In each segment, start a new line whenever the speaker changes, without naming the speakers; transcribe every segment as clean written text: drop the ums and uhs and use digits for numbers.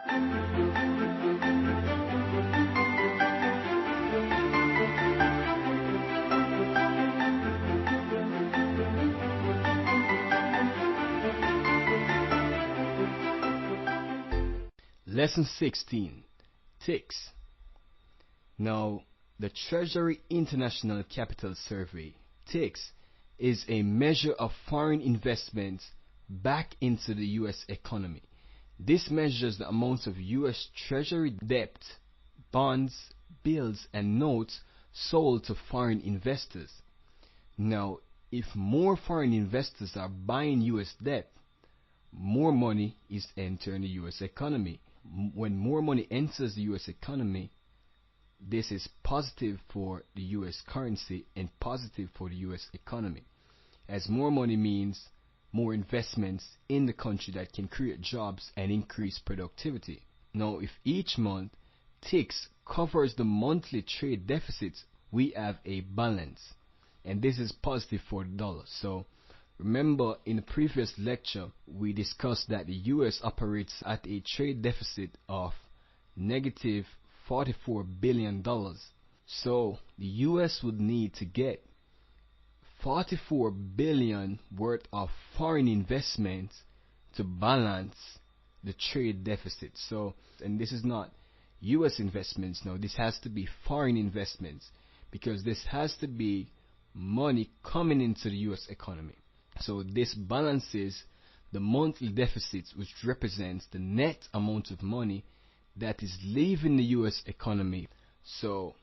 Lesson 16. Ticks. Now, the Treasury International Capital Survey, TICS, is a measure of foreign investments back into the U.S. economy. This measures the amount of U.S. Treasury debt, bonds, bills, and notes sold to foreign investors. Now, if more foreign investors are buying U.S. debt, more money is entering the U.S. economy. When more money enters the U.S. economy, this is positive for the U.S. currency and positive for the U.S. economy, as more money means more investments in the country that can create jobs and increase productivity. Now, if each month TICS covers the monthly trade deficits, we have a balance, and this is positive for the dollar. So remember, in the previous lecture we discussed that the US operates at a trade deficit of negative $44 billion. So the US would need to get $44 billion worth of foreign investments to balance the trade deficit. So, and this is not US investments, no, this has to be foreign investments, because this has to be money coming into the US economy. So this balances the monthly deficits, which represents the net amount of money that is leaving the US economy. So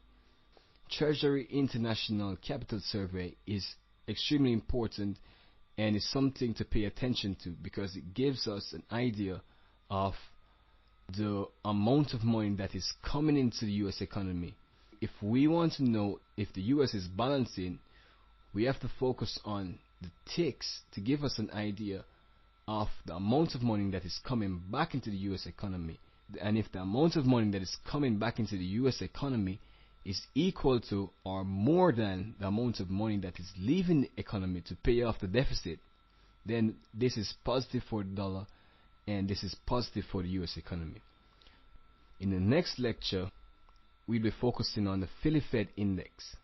Treasury International Capital Survey is extremely important and is something to pay attention to, because it gives us an idea of the amount of money that is coming into the US economy. If we want to know if the US is balancing, we have to focus on the ticks to give us an idea of the amount of money that is coming back into the US economy. And if the amount of money that is coming back into the US economy is equal to or more than the amount of money that is leaving the economy to pay off the deficit, then this is positive for the dollar and this is positive for the US economy. In the next lecture, we'll be focusing on the Philly Fed index.